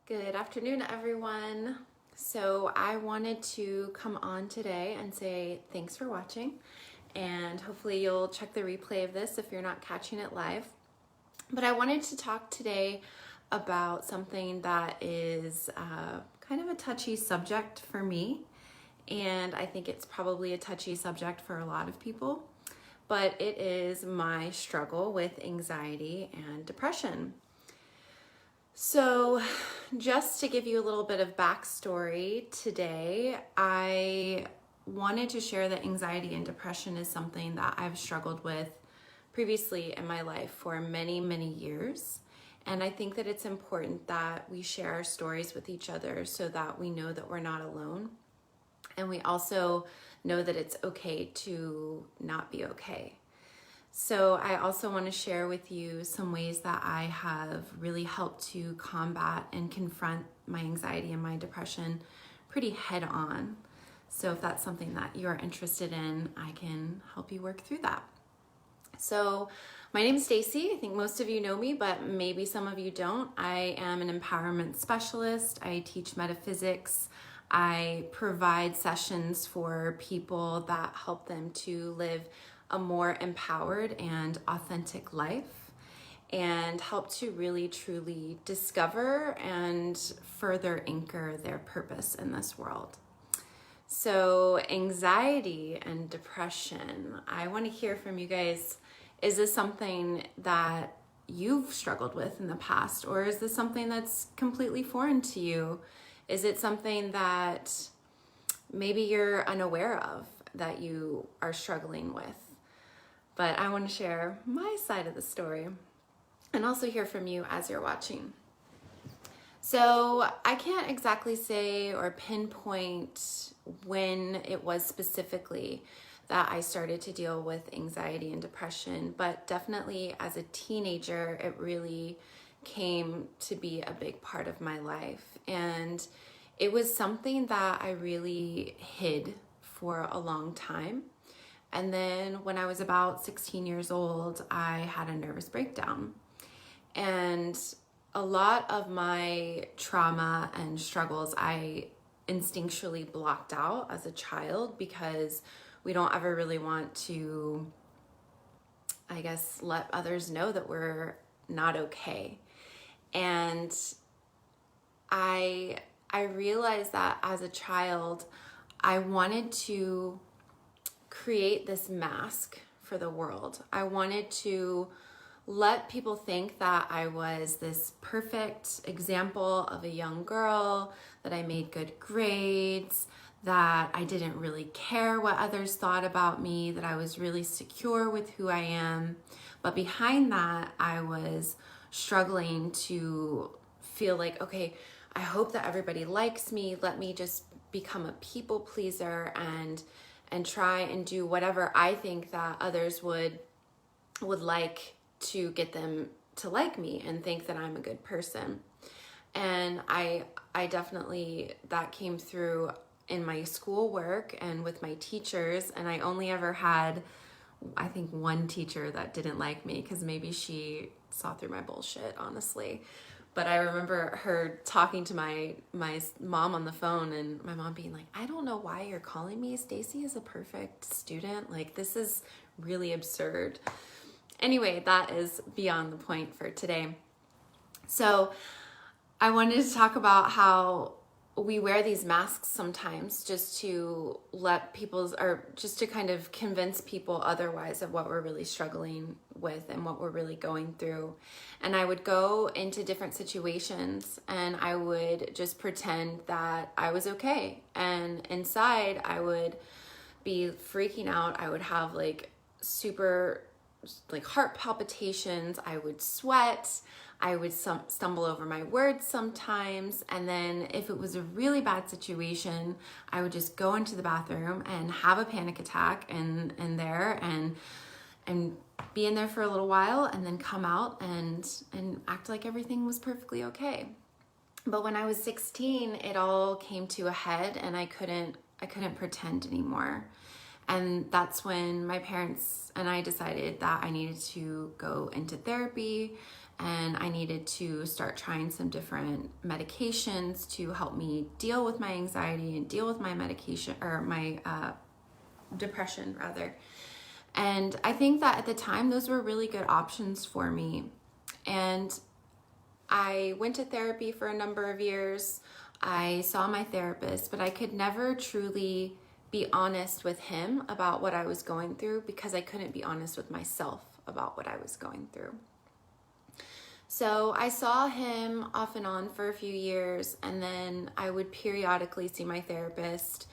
Good afternoon, everyone. So I wanted to come on today and say thanks for watching, and hopefully you'll check the replay of this if you're not catching it live. But I wanted to talk today about something that is kind of a touchy subject for me, and I think it's probably a touchy subject for a lot of people, but it is my struggle with anxiety and depression. So, just to give you a little bit of backstory today, I wanted to share that anxiety and depression is something that I've struggled with previously in my life for many, many years. And I think that it's important that we share our stories with each other so that we know that we're not alone. And we also know that it's okay to not be okay. So I also want to share with you some ways that I have really helped to combat and confront my anxiety and my depression pretty head on. So if that's something that you're interested in, I can help you work through that. So my name is Stacy. I think most of you know me, but maybe some of you don't. I am an empowerment specialist. I teach metaphysics. I provide sessions for people that help them to live a more empowered and authentic life and help to really truly discover and further anchor their purpose in this world. So anxiety and depression, I want to hear from you guys. Is this something that you've struggled with in the past, or is this something that's completely foreign to you? Is it something that maybe you're unaware of that you are struggling with? But I want to share my side of the story and also hear from you as you're watching. So I can't exactly say or pinpoint when it was specifically that I started to deal with anxiety and depression, but definitely as a teenager, it really came to be a big part of my life. And it was something that I really hid for a long time. And then when I was about 16 years old, I had a nervous breakdown. And a lot of my trauma and struggles I instinctually blocked out as a child because we don't ever really want to, I guess, let others know that we're not okay. And I realized that as a child, I wanted to create this mask for the world. I wanted to let people think that I was this perfect example of a young girl, that I made good grades, that I didn't really care what others thought about me, that I was really secure with who I am. But behind that, I was struggling to feel like, okay, I hope that everybody likes me. Let me just become a people pleaser and try and do whatever I think that others would like to get them to like me and think that I'm a good person. And I definitely, that came through in my schoolwork and with my teachers. And I only ever had, I think, one teacher that didn't like me because maybe she saw through my bullshit, honestly. But I remember her talking to my mom on the phone, and my mom being like, I don't know why you're calling me. Stacy is a perfect student. Like, this is really absurd. Anyway, that is beyond the point for today. So I wanted to talk about how we wear these masks sometimes just to just to kind of convince people otherwise of what we're really struggling with and what we're really going through. And I would go into different situations and I would just pretend that I was okay. And inside I would be freaking out. I would have super heart palpitations. I would sweat. I would stumble over my words sometimes. And then if it was a really bad situation, I would just go into the bathroom and have a panic attack and be in there for a little while and then come out and act like everything was perfectly okay. But when I was 16, it all came to a head and I couldn't pretend anymore. And that's when my parents and I decided that I needed to go into therapy and I needed to start trying some different medications to help me deal with my anxiety and deal with my medication, or my depression rather. And I think that at the time, those were really good options for me. And I went to therapy for a number of years. I saw my therapist, but I could never truly be honest with him about what I was going through because I couldn't be honest with myself about what I was going through. So I saw him off and on for a few years, and then I would periodically see my therapist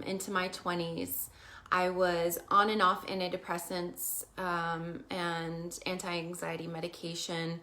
into my 20s. I was on and off antidepressants and anti-anxiety medication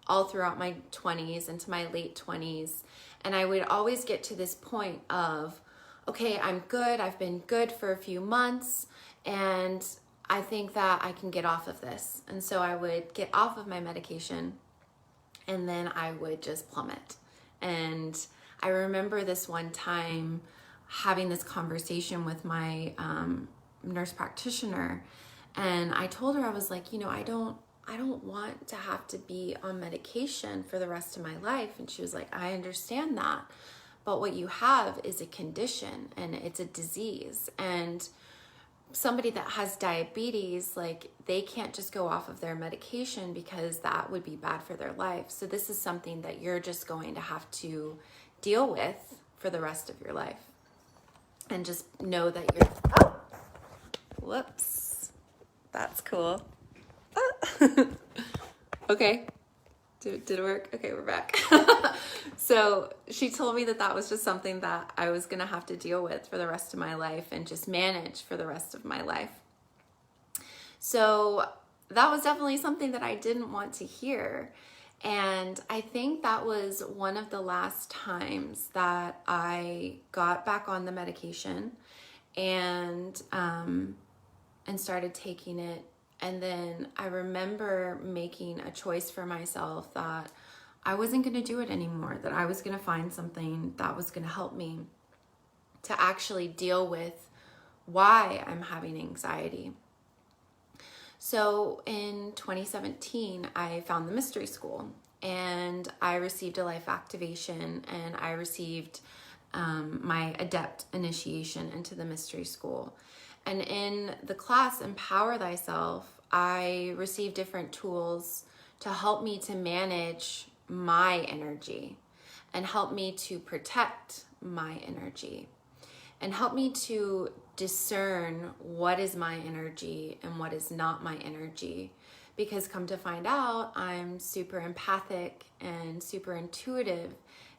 all throughout my 20s into my late 20s. And I would always get to this point of, okay, I'm good. I've been good for a few months, and I think that I can get off of this. And so I would get off of my medication, and then I would just plummet. And I remember this one time having this conversation with my nurse practitioner, and I told her, I was like, I don't want to have to be on medication for the rest of my life. And she was like, I understand that, but what you have is a condition and it's a disease. And somebody that has diabetes, like, they can't just go off of their medication because that would be bad for their life. So this is something that you're just going to have to deal with for the rest of your life. And just know that you're, whoops, that's cool. Okay, did it work? Okay, we're back. So she told me that that was just something that I was gonna have to deal with for the rest of my life and just manage for the rest of my life. So that was definitely something that I didn't want to hear. And I think that was one of the last times that I got back on the medication and started taking it. And then I remember making a choice for myself that I wasn't going to do it anymore, that I was going to find something that was going to help me to actually deal with why I'm having anxiety. So in 2017, I found the mystery school, and I received a life activation, and I received my adept initiation into the mystery school. And in the class, Empower Thyself, I received different tools to help me to manage my energy and help me to protect my energy and help me to discern what is my energy and what is not my energy. Because come to find out, I'm super empathic and super intuitive,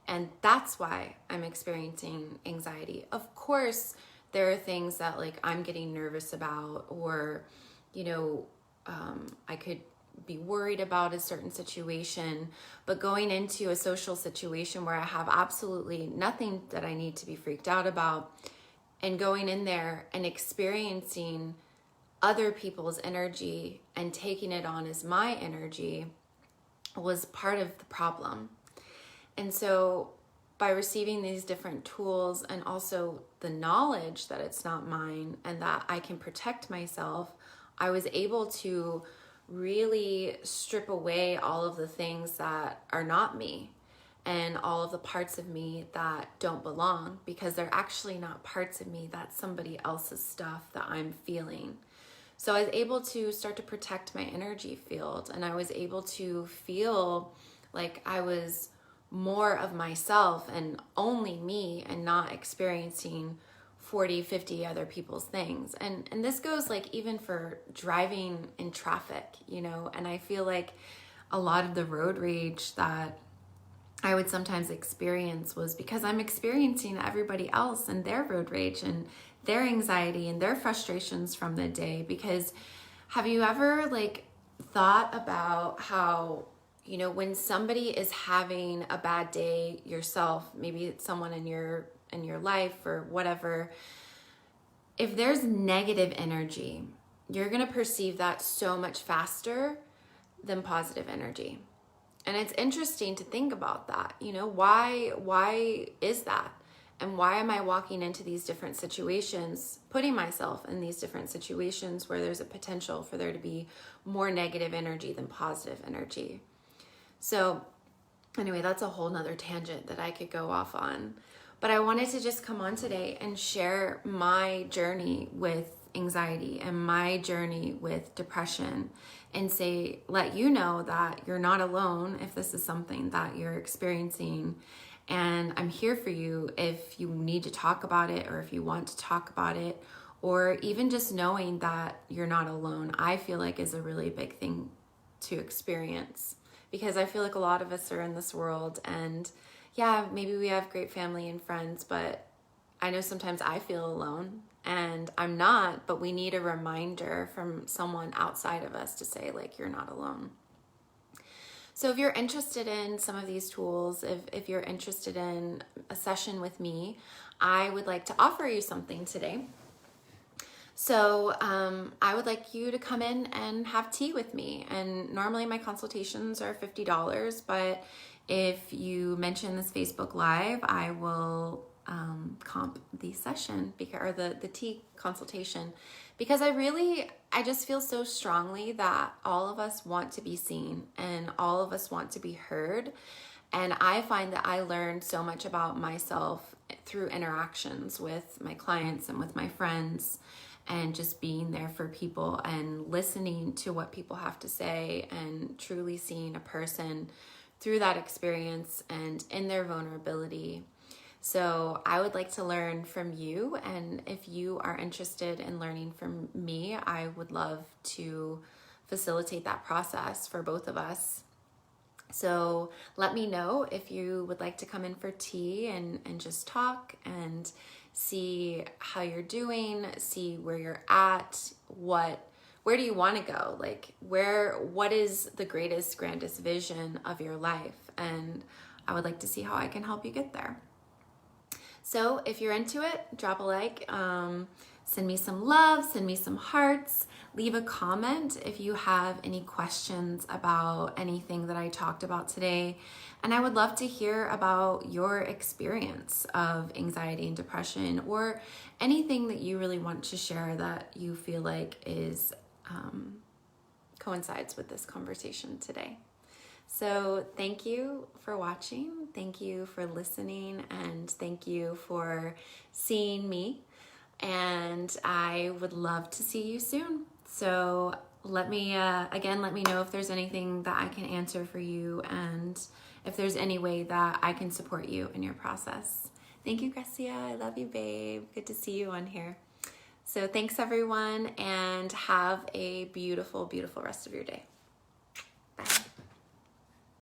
and that's why I'm experiencing anxiety. Of course, there are things that, like, I'm getting nervous about, or, I could be worried about a certain situation, but going into a social situation where I have absolutely nothing that I need to be freaked out about, and going in there and experiencing other people's energy and taking it on as my energy was part of the problem. And so by receiving these different tools and also the knowledge that it's not mine and that I can protect myself, I was able to really strip away all of the things that are not me and all of the parts of me that don't belong, because they're actually not parts of me, that's somebody else's stuff that I'm feeling. So I was able to start to protect my energy field, and I was able to feel like I was more of myself and only me, and not experiencing 40, 50 other people's things. And this goes, like, even for driving in traffic, and I feel like a lot of the road rage that I would sometimes experience was because I'm experiencing everybody else and their road rage and their anxiety and their frustrations from the day. Because have you ever, like, thought about how, when somebody is having a bad day yourself, maybe it's someone in your life or whatever, if there's negative energy, you're going to perceive that so much faster than positive energy. And it's interesting to think about that. Why is that? And why am I walking into these different situations, putting myself in these different situations where there's a potential for there to be more negative energy than positive energy? So anyway, that's a whole nother tangent that I could go off on. But I wanted to just come on today and share my journey with anxiety and my journey with depression and say, let you know that you're not alone if this is something that you're experiencing. And I'm here for you if you need to talk about it or if you want to talk about it, or even just knowing that you're not alone, I feel like is a really big thing to experience, because I feel like a lot of us are in this world, and yeah, maybe we have great family and friends, but I know sometimes I feel alone, and I'm not, but we need a reminder from someone outside of us to say, like, you're not alone. So if you're interested in some of these tools, if you're interested in a session with me, I would like to offer you something today. So I would like you to come in and have tea with me. And normally my consultations are $50, but if you mention this Facebook Live, I will comp the session, or the tea consultation, because I just feel so strongly that all of us want to be seen and all of us want to be heard. And I find that I learned so much about myself through interactions with my clients and with my friends, and just being there for people and listening to what people have to say and truly seeing a person through that experience and in their vulnerability. So I would like to learn from you, and if you are interested in learning from me, I would love to facilitate that process for both of us. So let me know if you would like to come in for tea and just talk and see how you're doing, see where you're at, where do you want to go? Like, what is the grandest vision of your life? And I would like to see how I can help you get there. So if you're into it, drop a like, send me some love, send me some hearts, leave a comment if you have any questions about anything that I talked about today. And I would love to hear about your experience of anxiety and depression, or anything that you really want to share that you feel like is coincides with this conversation today. So thank you for watching, thank you for listening, and thank you for seeing me. And I would love to see you soon. So let me know if there's anything that I can answer for you, and if there's any way that I can support you in your process. Thank you, Gracia. I love you, babe. Good to see you on here. So thanks, everyone, and have a beautiful, beautiful rest of your day. Bye.